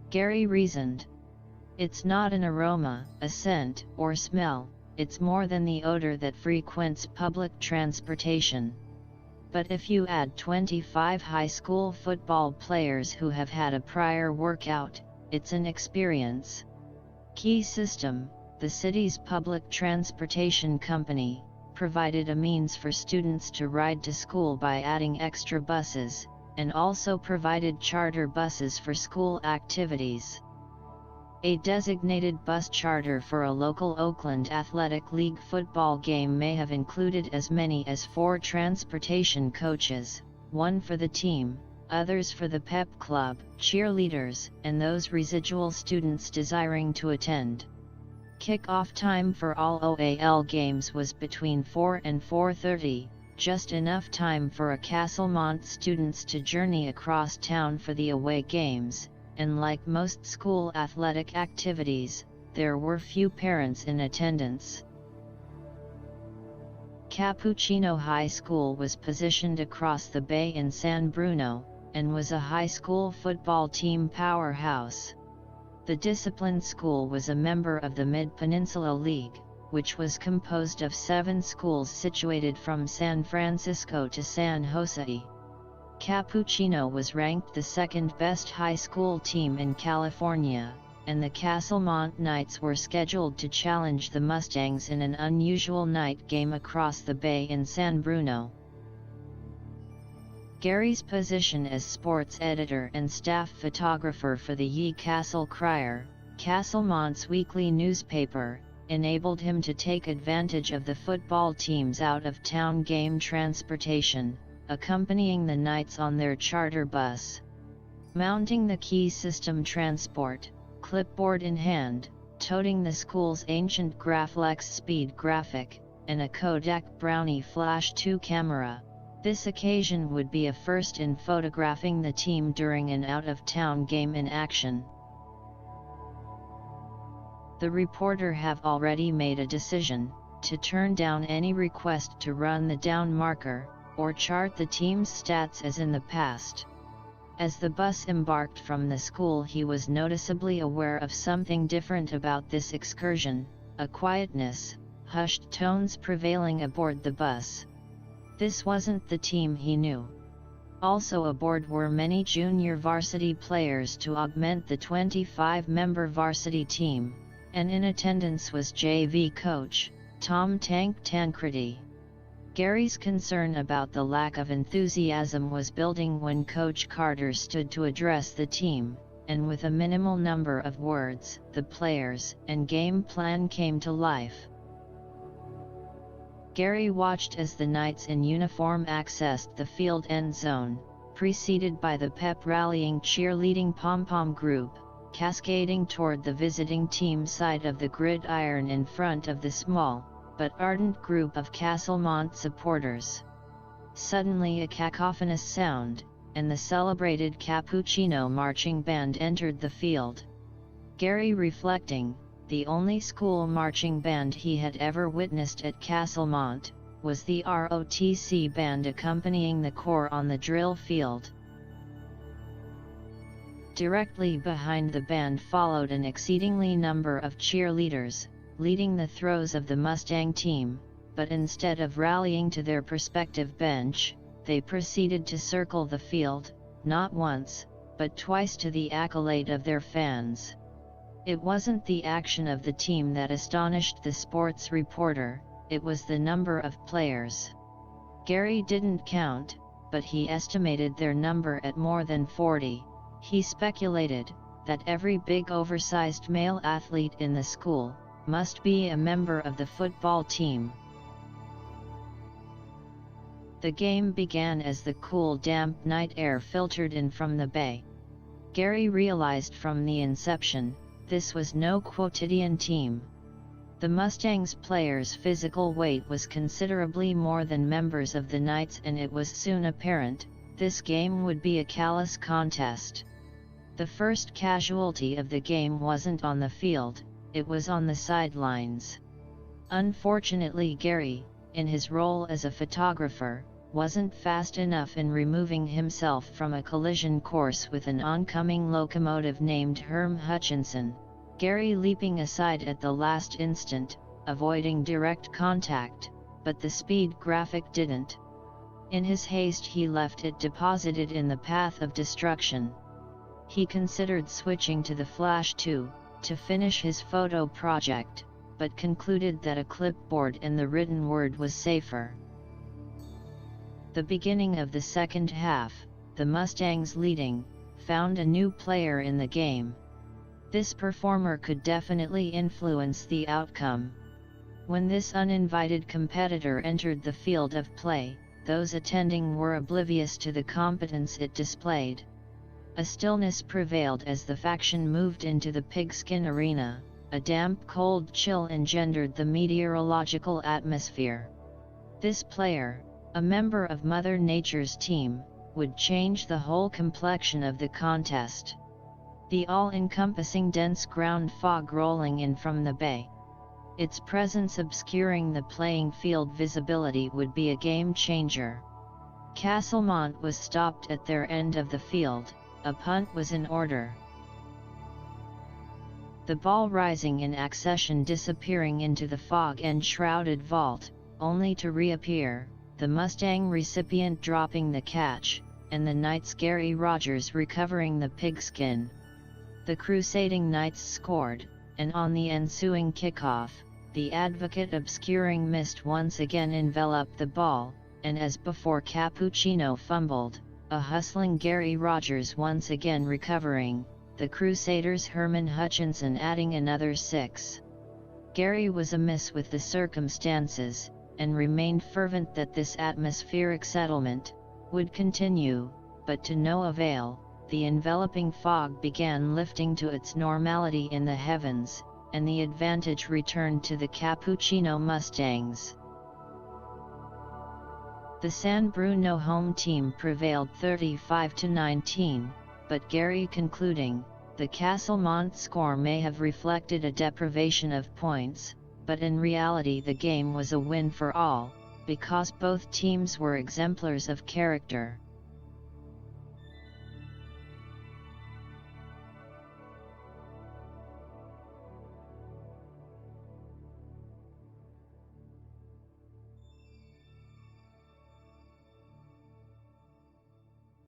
Gary reasoned. It's not an aroma, a scent, or smell, it's more than the odor that frequents public transportation. But if you add 25 high school football players who have had a prior workout, it's an experience. Key System, the city's public transportation company, provided a means for students to ride to school by adding extra buses, and also provided charter buses for school activities. A designated bus charter for a local Oakland Athletic League football game may have included as many as 4 transportation coaches, one for the team, others for the pep club, cheerleaders, and those residual students desiring to attend. Kick-off time for all OAL games was between 4 and 4:30, just enough time for a Castlemont students to journey across town for the away games, and like most school athletic activities, there were few parents in attendance. Capuchino High School was positioned across the bay in San Bruno, and was a high school football team powerhouse. The disciplined school was a member of the Mid-Peninsula League, which was composed of 7 schools situated from San Francisco to San Jose. Capuchino was ranked the second best high school team in California, and the Castlemont Knights were scheduled to challenge the Mustangs in an unusual night game across the bay in San Bruno. Gary's position as sports editor and staff photographer for the Ye Castle Crier, Castlemont's weekly newspaper, enabled him to take advantage of the football team's out-of-town game transportation, accompanying the Knights on their charter bus. Mounting the Key System transport, clipboard in hand, toting the school's ancient Graflex speed graphic, and a Kodak Brownie Flash 2 camera, this occasion would be a first in photographing the team during an out-of-town game in action. The reporter have already made a decision to turn down any request to run the down marker, or chart the team's stats as in the past. As the bus embarked from the school, he was noticeably aware of something different about this excursion, a quietness, hushed tones prevailing aboard the bus. This wasn't the team he knew. Also aboard were many junior varsity players to augment the 25-member varsity team, and in attendance was JV coach, Tom "Tank" Tancredi. Gary's concern about the lack of enthusiasm was building when Coach Carter stood to address the team, and with a minimal number of words, the players and game plan came to life. Gary watched as the Knights in uniform accessed the field end zone, preceded by the pep rallying cheerleading pom-pom group, cascading toward the visiting team side of the gridiron in front of the small, but ardent group of Castlemont supporters. Suddenly a cacophonous sound, and the celebrated Capuchino marching band entered the field. Gary reflecting, the only school marching band he had ever witnessed at Castlemont, was the ROTC band accompanying the corps on the drill field. Directly behind the band followed an exceedingly number of cheerleaders, leading the throws of the Mustang team, but instead of rallying to their respective bench, they proceeded to circle the field, not once, but twice to the accolade of their fans. It wasn't the action of the team that astonished the sports reporter, it was the number of players. Gary didn't count, but he estimated their number at more than 40. He speculated that every big oversized male athlete in the school must be a member of the football team. The game began as the cool, damp night air filtered in from the bay. Gary realized from the inception, this was no quotidian team. The Mustangs players' physical weight was considerably more than members of the Knights, and it was soon apparent, this game would be a callous contest. The first casualty of the game wasn't on the field, it was on the sidelines. Unfortunately, Gary, in his role as a photographer, wasn't fast enough in removing himself from a collision course with an oncoming locomotive named Herm Hutchinson, Gary leaping aside at the last instant, avoiding direct contact, but the speed graphic didn't. In his haste he left it deposited in the path of destruction. He considered switching to the Flash 2, to finish his photo project, but concluded that a clipboard and the written word was safer. The beginning of the second half, the Mustangs leading, found a new player in the game. This performer could definitely influence the outcome. When this uninvited competitor entered the field of play, those attending were oblivious to the competence it displayed. A stillness prevailed as the faction moved into the pigskin arena. A damp cold chill engendered the meteorological atmosphere. This player, a member of Mother Nature's team, would change the whole complexion of the contest. The all-encompassing dense ground fog rolling in from the bay, its presence obscuring the playing field visibility, would be a game-changer. Castlemont was stopped at their end of the field. A punt was in order. The ball rising in accession, disappearing into the fog-enshrouded vault, only to reappear, the Mustang recipient dropping the catch, and the Knights' Gary Rogers recovering the pigskin. The Crusading Knights scored, and on the ensuing kickoff, the Advocate obscuring mist once again enveloped the ball, and as before Capuchino fumbled, a hustling Gary Rogers once again recovering, the Crusaders' Herman Hutchinson adding another 6. Gary was amiss with the circumstances, and remained fervent that this atmospheric settlement would continue, but to no avail. The enveloping fog began lifting to its normality in the heavens, and the advantage returned to the Capuchino Mustangs. The San Bruno home team prevailed 35-19, but Gary concluding, the Castlemont score may have reflected a deprivation of points, but in reality the game was a win for all, because both teams were exemplars of character.